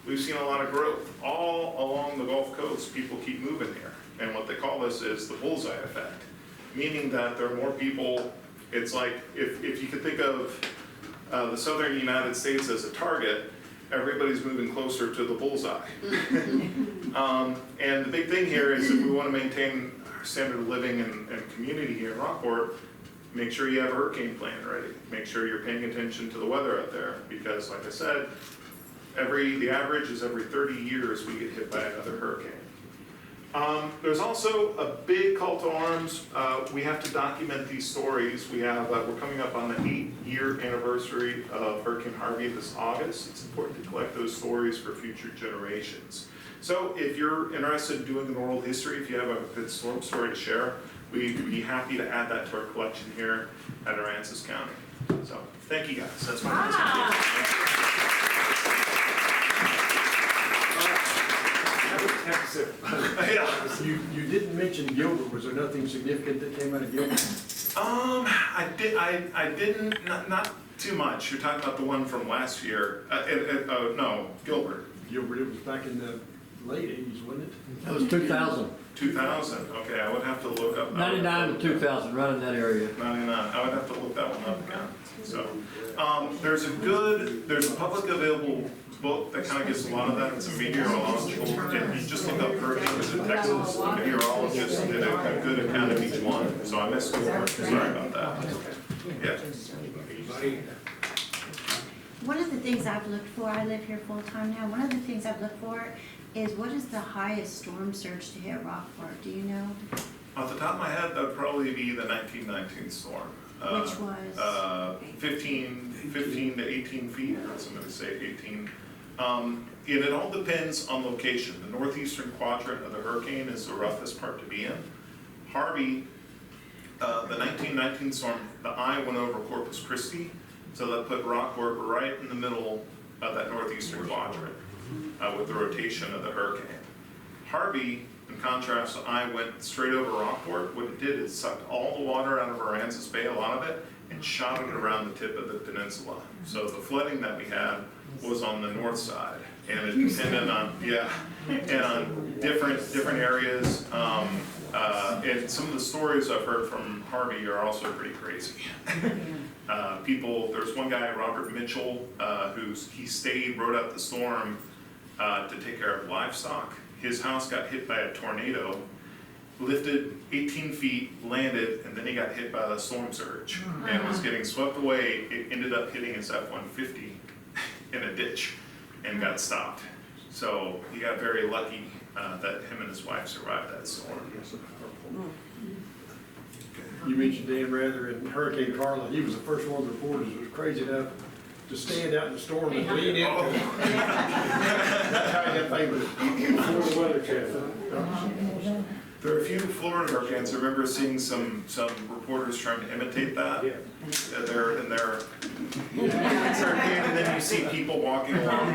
We've seen a lot of growth all along the Gulf Coast. People keep moving here. And what they call this is the bullseye effect, meaning that there are more people. It's like if you could think of the southern United States as a target, everybody's moving closer to the bullseye. And the big thing here is if we want to maintain our standard of living and community here in Rockport, make sure you have a hurricane plan ready. Make sure you're paying attention to the weather out there, because like I said, the average is every 30 years we get hit by another hurricane. There's also a big call to arms. We have to document these stories. We're coming up on the 8-year anniversary of Hurricane Harvey this August. It's important to collect those stories for future generations. So if you're interested in doing an oral history, if you have a good storm story to share, we'd be happy to add that to our collection here at Aransas County. So thank you guys. That's my presentation. Yeah. You didn't mention Gilbert. Was there nothing significant that came out of Gilbert? I didn't, not too much. You're talking about the one from last year. No, Gilbert. Gilbert, it was back in the late 80s, wasn't it? That was 2000, 2000, okay, I would have to look up. 99 to 2000, right in that area. 99, I would have to look that one up again. So, there's a public available book that kind of gives a lot of that. It's a meteorological, you just look up hurricanes in Texas, the meteorologist did a good account of each one. So I missed Gilbert, sorry about that. Yeah. One of the things I've looked for, I live here full-time now, one of the things I've looked for is what is the highest storm surge to hit Rockport, do you know? Off the top of my head, that'd probably be the 1919 storm. Which was? 15 to 18 feet, I'm gonna say 18. And it all depends on location. The northeastern quadrant of the hurricane is the roughest part to be in. Harvey, the 1919 storm, the eye went over Corpus Christi, so that put Rockport right in the middle of that northeastern quadrant with the rotation of the hurricane. Harvey, in contrast, the eye went straight over Rockport. What it did is sucked all the water out of Aransas Bay, a lot of it, and shot it around the tip of the peninsula. So the flooding that we had was on the north side, and it depended on, and on different areas. And some of the stories I've heard from Harvey are also pretty crazy. There's one guy, Robert Mitchell, he rode out the storm to take care of livestock. His house got hit by a tornado, lifted 18 feet, landed, and then he got hit by the storm surge and was getting swept away. It ended up hitting his F-150 in a ditch and got stopped. So he got very lucky that him and his wife survived that storm. You mentioned Dan Rather and Hurricane Carla. He was the first one of the reporters who was crazy enough to stand out in the storm and lean in. That's how he got famous. Before the weather channel. There are a few Florida hurricanes. I remember seeing some reporters trying to imitate that. Yeah. They're in their hurricane, and then you see people walking along.